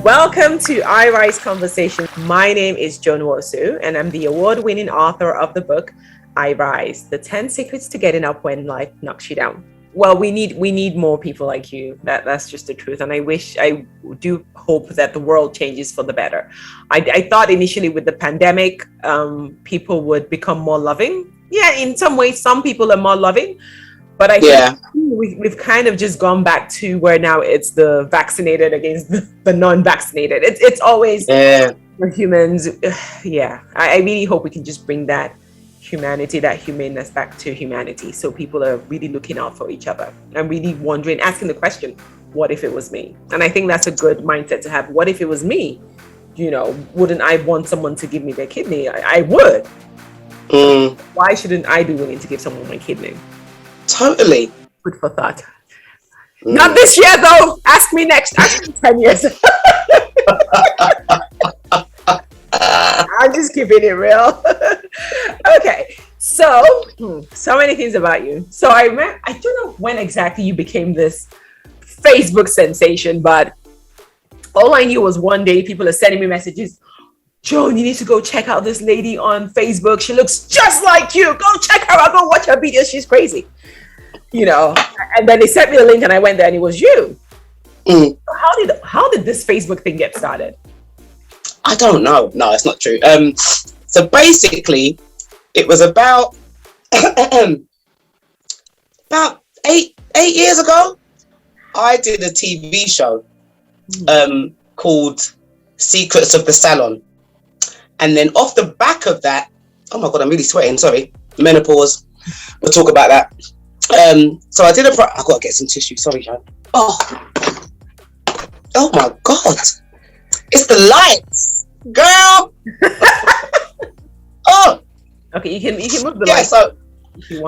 Welcome to Irise Conversation. My name is Joan Wosu, and I'm the award-winning author of the book Irise: The 10 Secrets to Getting Up When Life Knocks You Down. Well, we need more people like you. That's just the truth. And I do hope that the world changes for the better. I thought initially with the pandemic, people would become more loving. Yeah, in some ways, some people are more loving. But I think we've kind of just gone back to where now it's the vaccinated against the non-vaccinated. It's always for humans. Yeah, I really hope we can just bring that humanity, that humaneness back to humanity. So people are really looking out for each other and really wondering, asking the question, what if it was me? And I think that's a good mindset to have. What if it was me? You know, wouldn't I want someone to give me their kidney? I would. Why shouldn't I be willing to give someone my kidney? Totally. Good for thought. Not this year, though. Ask me next. Ask me 10 years. I'm just keeping it real. Okay. So many things about you. So I don't know when exactly you became this Facebook sensation, but all I knew was one day people are sending me messages. Joan, you need to go check out this lady on Facebook. She looks just like you. Go check her out. Go watch her videos. She's crazy. You know, and then they sent me the link and I went there and it was you. So how did this Facebook thing get started? I don't know. No, it's not true. So basically, it was about about eight years ago. I did a TV show called Secrets of the Salon. And then off the back of that, oh my God, I'm really sweating, sorry. Menopause. We'll talk about that. So I did I've got to get some tissue, sorry, Joan. Oh my God. It's the lights, girl. Oh. Okay, you can move the lights. So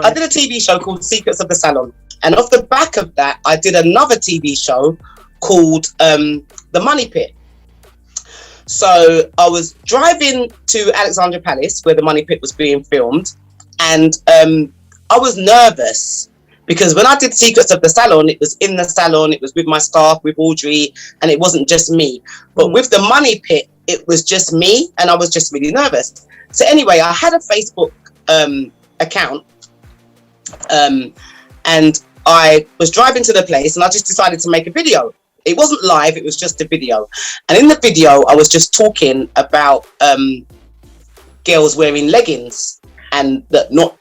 I did a TV show called Secrets of the Salon. And off the back of that, I did another TV show called The Money Pit. So I was driving to Alexandra Palace where The Money Pit was being filmed, and I was nervous because when I did Secrets of the Salon, it was in the salon, it was with my staff, with Audrey, and it wasn't just me. But with The Money Pit, it was just me, and I was just really nervous. So anyway, I had a Facebook account, and I was driving to the place, and I just decided to make a video. It wasn't live, it was just a video. And in the video, I was just talking about girls wearing leggings and that not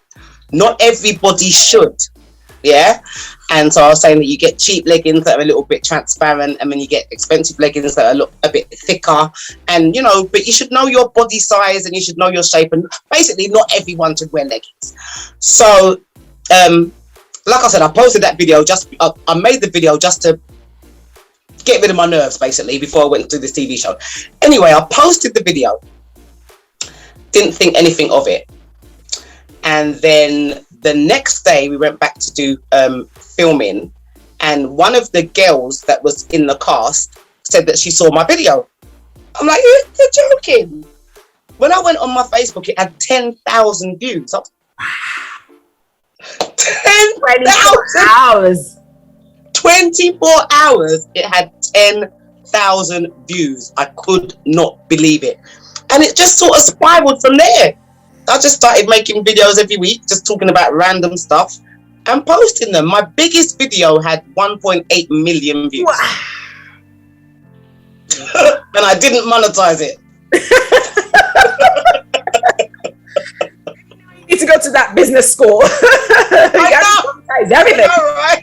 everybody should. Yeah. And so I was saying that you get cheap leggings that are a little bit transparent, and then you get expensive leggings that are a bit thicker. And, you know, but you should know your body size and you should know your shape. And basically, not everyone should wear leggings. So, like I said, I posted that video I made the video just to get rid of my nerves, basically, before I went to do this TV show. Anyway, I posted the video. Didn't think anything of it. And then the next day we went back to do filming, and one of the girls that was in the cast said that she saw my video. I'm like, you're joking. When I went on my Facebook, it had 10,000 views. 10,000 hours. 24 hours, it had 10,000 views. I could not believe it. And it just sort of spiraled from there. I just started making videos every week, just talking about random stuff and posting them. My biggest video had 1.8 million views. Wow. And I didn't monetize it. You need to go to that business school. I know. Everything. I know, right?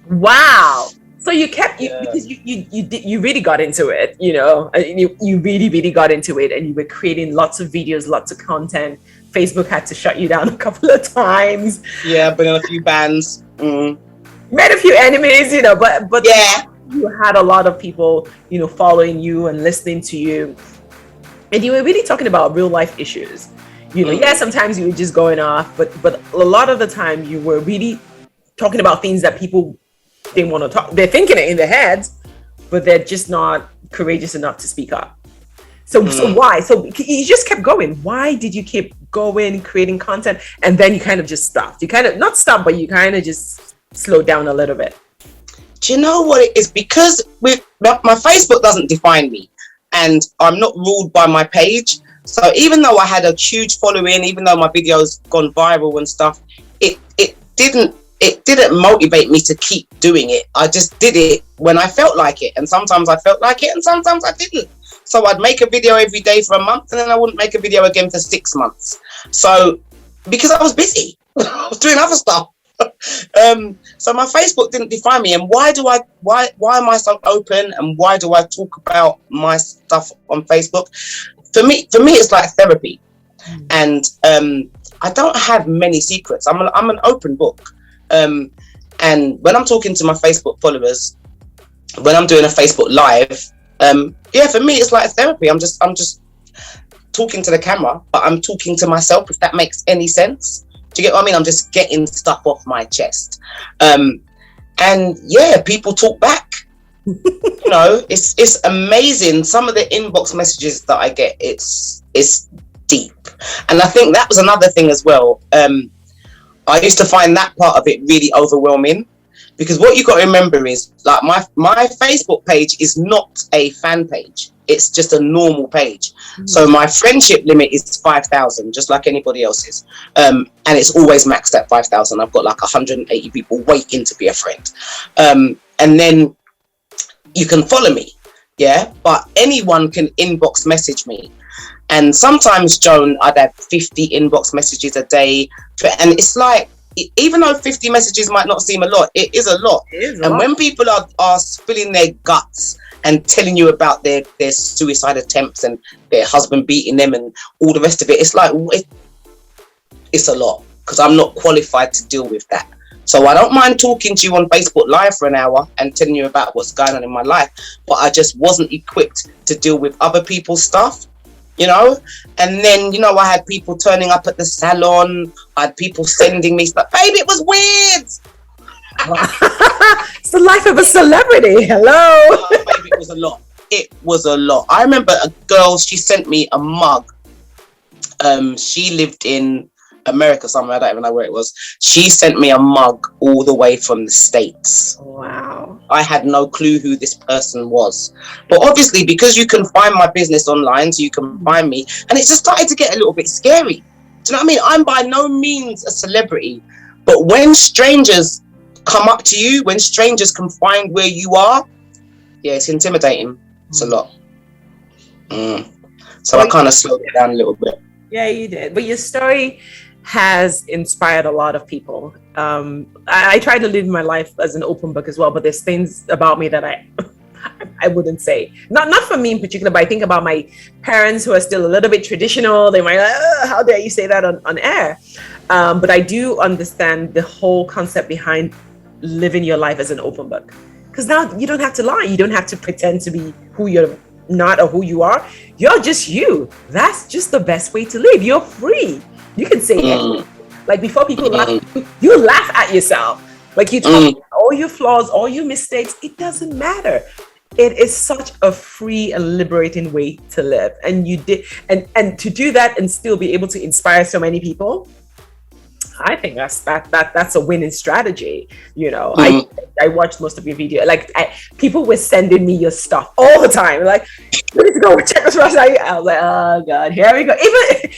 Wow. So you kept because you really got into it, you know. You really got into it, and you were creating lots of videos, lots of content. Facebook had to shut you down a couple of times. Yeah, been on a few bans. Made a few enemies, you know, but yeah, you had a lot of people, you know, following you and listening to you, and you were really talking about real life issues. You know, yeah, sometimes you were just going off, but a lot of the time you were really talking about things that people didn't want to talk. They're thinking it in their heads, but they're just not courageous enough to speak up. So why? So you just kept going. Why did you keep going, creating content, and then you kind of just stopped? You kind of not stopped, but you kind of just slowed down a little bit. do you know what it is? Because with my Facebook doesn't define me, and I'm not ruled by my page. So even though I had a huge following, even though my videos gone viral and stuff, it didn't motivate me to keep doing it. I just did it when I felt like it, and sometimes I felt like it, and sometimes I didn't. So I'd make a video every day for a month, and then I wouldn't make a video again for 6 months. So because I was busy, I was doing other stuff. So my Facebook didn't define me. And why am I so open, and why do I talk about my stuff on Facebook? For me it's like therapy. And I don't have many secrets. I'm an open book. And when I'm talking to my Facebook followers, when I'm doing a Facebook live, for me it's like therapy. I'm just talking to the camera, but I'm talking to myself, if that makes any sense. Do you get what I mean? I'm just getting stuff off my chest. And yeah, people talk back. You know, it's amazing. Some of the inbox messages that I get, it's deep. And I think that was another thing as well. I used to find that part of it really overwhelming, because what you got to remember is, like, my Facebook page is not a fan page. It's just a normal page. So my friendship limit is 5,000, just like anybody else's. And it's always maxed at 5,000. I've got like 180 people waiting to be a friend. And then you can follow me, yeah? But anyone can inbox message me. And sometimes, Joan, I'd have 50 inbox messages a day. And it's like, even though 50 messages might not seem a lot, it is a lot. And when people are spilling their guts and telling you about their suicide attempts and their husband beating them and all the rest of it, it's like, it's a lot, because I'm not qualified to deal with that. So I don't mind talking to you on Facebook Live for an hour and telling you about what's going on in my life, but I just wasn't equipped to deal with other people's stuff, you know? And then, you know, I had people turning up at the salon, I had people sending me stuff. Babe, it was weird! It's the life of a celebrity. Hello. Baby, it was a lot. It was a lot. I remember a girl, she sent me a mug. She lived in America somewhere, I don't even know where it was. She sent me a mug all the way from the States. Wow. I had no clue who this person was. But obviously, because you can find my business online, so you can find me, and it just started to get a little bit scary. Do you know what I mean? I'm by no means a celebrity, but when strangers come up to you, when strangers can find where you are, yeah, it's intimidating. It's a lot. So I kind of slowed it down a little bit. Yeah, you did. But your story has inspired a lot of people. I try to live my life as an open book as well, but there's things about me that I wouldn't say. Not for me in particular, but I think about my parents who are still a little bit traditional. They might like, how dare you say that on air? But I do understand the whole concept behind living your life as an open book. Because now you don't have to lie. You don't have to pretend to be who you're not or who you are. You're just you. That's just the best way to live. You're free. You can say anything. Like, before people laugh, you laugh at yourself. Like, you talk about all your flaws, all your mistakes. It doesn't matter. It is such a free and liberating way to live. And you did, and to do that and still be able to inspire so many people, I think that's a winning strategy. You know, I watched most of your video. Like, people were sending me your stuff all the time. Like, we need to go check this out. I was like, oh God, here we go. Even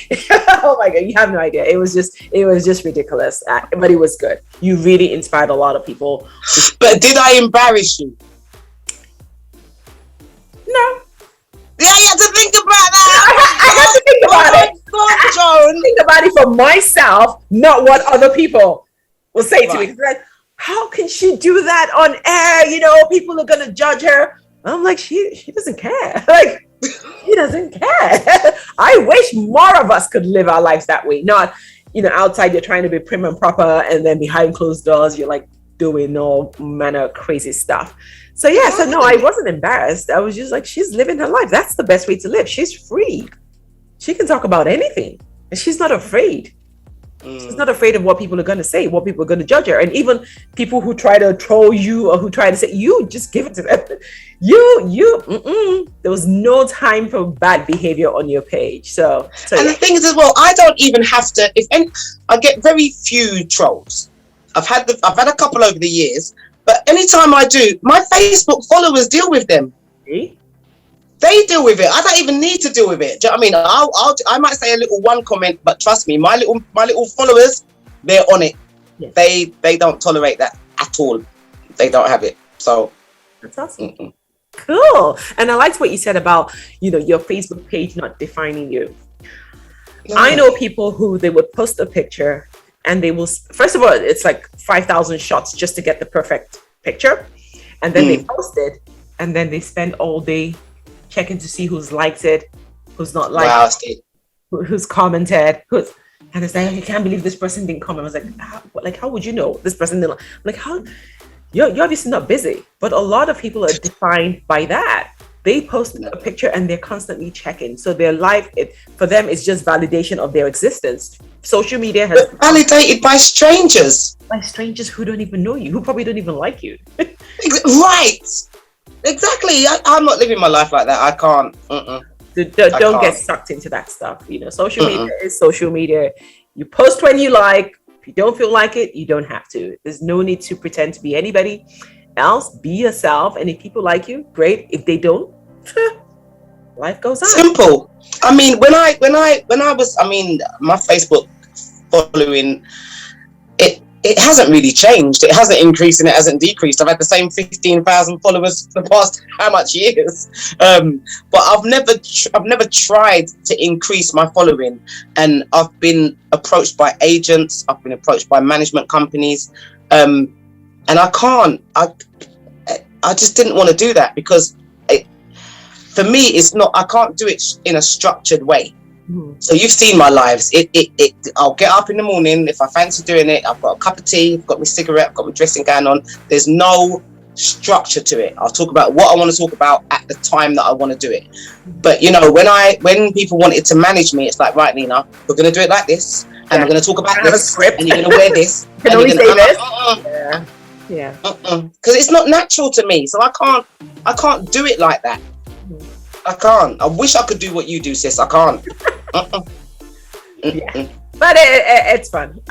oh my God, you have no idea. It was just ridiculous. But it was good. You really inspired a lot of people. But did I embarrass you? No. Yeah, you have to think about that. I have to think about it. Joan. Think about it for myself, not what other people will say to me. Like, how can she do that on air? You know, people are gonna judge her. I'm like, she doesn't care. Like, she doesn't care. I wish more of us could live our lives that way. Not, you know, outside you're trying to be prim and proper, and then behind closed doors you're like doing all manner of crazy stuff. So yeah, so no, I wasn't embarrassed. I was just like, she's living her life. That's the best way to live. She's free. She can talk about anything, and she's not afraid. She's not afraid of what people are going to say, what people are going to judge her. And even people who try to troll you or who try to say, you just give it to them. There was no time for bad behavior on your page. So and the thing is as well, I don't even have to, I get very few trolls. I've had a couple over the years, But anytime I do, my Facebook followers deal with them. See? They deal with it. I don't even need to deal with it. Do you know what I mean? I might say a little one comment, but trust me, my little followers, they're on it. Yes. They don't tolerate that at all. They don't have it. So that's awesome. Cool. And I liked what you said about, your Facebook page not defining you. No. I know people who they would post a picture and they will, first of all, it's like 5,000 shots just to get the perfect picture. And then they post it and then they spend all day checking to see who's liked it, who's not liked it, who's commented, and it's like, I can't believe this person didn't comment. I was like, how would you know this person didn't? Like, how? You're obviously not busy, but a lot of people are defined by that. They post a picture and they're constantly checking. So their life, for them, is just validation of their existence. Social media has validated by strangers. By strangers who don't even know you, who probably don't even like you. Right. Exactly. I'm not living my life like that. I can't. Don't get sucked into that stuff. Social media is social media. You post when you like. If you don't feel like it, you don't have to. There's no need to pretend to be anybody else. Be yourself. And if people like you, great. If they don't, life goes on. Simple. I mean, when I was, my Facebook following, it hasn't really changed. It hasn't increased and it hasn't decreased. I've had the same 15,000 followers for the past how much years? But I've never tried to increase my following. And I've been approached by agents. I've been approached by management companies. And I can't. I just didn't want to do that because for me, it's not. I can't do it in a structured way. So you've seen my lives. I'll get up in the morning if I fancy doing it. I've got a cup of tea, I've got my cigarette, I've got my dressing gown on. There's no structure to it. I'll talk about what I want to talk about at the time that I want to do it. But when people wanted to manage me, it's like, right, Nina, we're going to do it like this, and we're going to talk about this, and you're going to wear this. Can only say this. Yeah. Because it's not natural to me, so I can't do it like that. I can't. I wish I could do what you do, sis. I can't. Yeah, but it's fun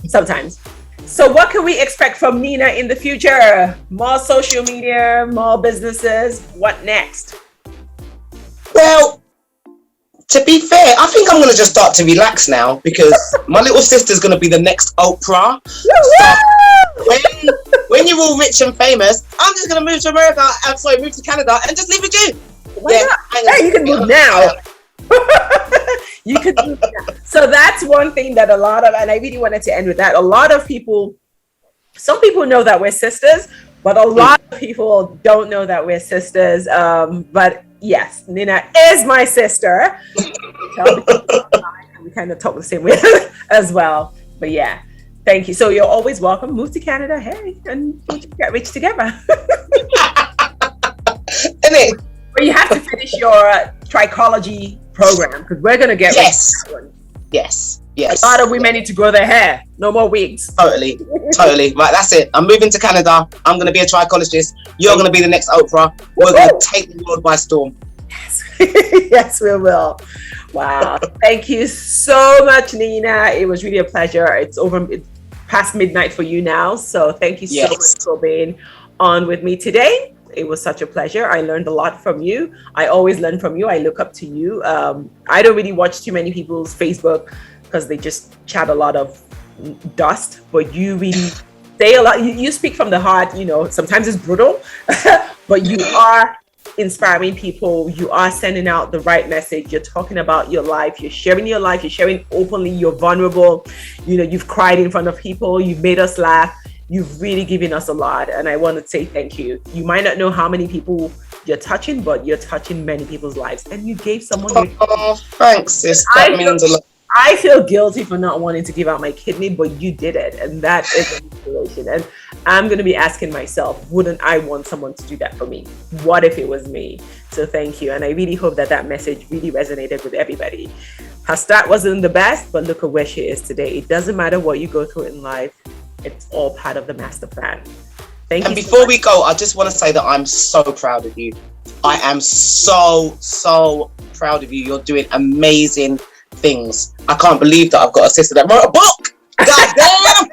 sometimes. So what can we expect from Nina in the future? More social media, more businesses. What next? Well, to be fair, I think I'm going to just start to relax now because my little sister's going to be the next Oprah. So when you're all rich and famous, I'm just going to move to America. Move to Canada and just live with you. You can move now. You could move now. So that's one thing that a lot of, and I really wanted to end with that. A lot of people, some people know that we're sisters, but a lot of people don't know that we're sisters. But yes, Nina is my sister. We kind of talk the same way as well. But yeah, thank you. So you're always welcome. Move to Canada, hey, and we'll get rich together. But you have to finish your trichology program because we're gonna get Yes. A lot of women need to grow their hair. No more wigs. Totally. Right, that's it. I'm moving to Canada. I'm gonna be a trichologist. You're gonna be the next Oprah. We're gonna take the world by storm. Yes, yes, we will. Wow. Thank you so much, Nina. It was really a pleasure. It's past midnight for you now, so thank you so much for being on with me today. It was such a pleasure. I learned a lot from you. I always learn from you. I look up to you. I don't really watch too many people's Facebook because they just chat a lot of dust, but you really say a lot. You speak from the heart. Sometimes it's brutal, but you are inspiring people. You are sending out the right message. You're talking about your life. You're sharing your life. You're sharing openly. You're vulnerable. You've cried in front of people. You've made us laugh. You've really given us a lot, and I want to say thank you. You might not know how many people you're touching, but you're touching many people's lives, and you gave someone. Thanks, sis. That means a lot. I feel guilty for not wanting to give out my kidney, but you did it, and that is an inspiration. And I'm going to be asking myself, wouldn't I want someone to do that for me? What if it was me? So thank you, and I really hope that message really resonated with everybody. Her start wasn't the best, but look at where she is today. It doesn't matter what you go through in life. It's all part of the master plan. Thank you. And before we go, I just want to say that I'm so proud of you. I am so proud of you. You're doing amazing things. I can't believe that I've got a sister that wrote a book. God damn!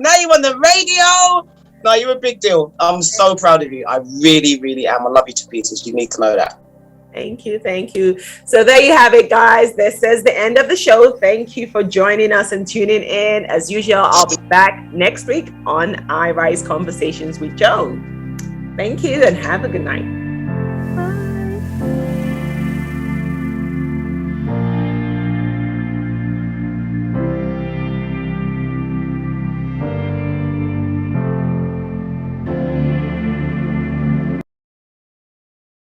Now you're on the radio. video. No, you're a big deal. I'm so proud of you. I really, really am. I love you to pieces. You need to know that. Thank you. Thank you. So there you have it, guys. This is the end of the show. Thank you for joining us and tuning in. As usual, I'll be back next week on Irise Conversations with Joan. Thank you and have a good night.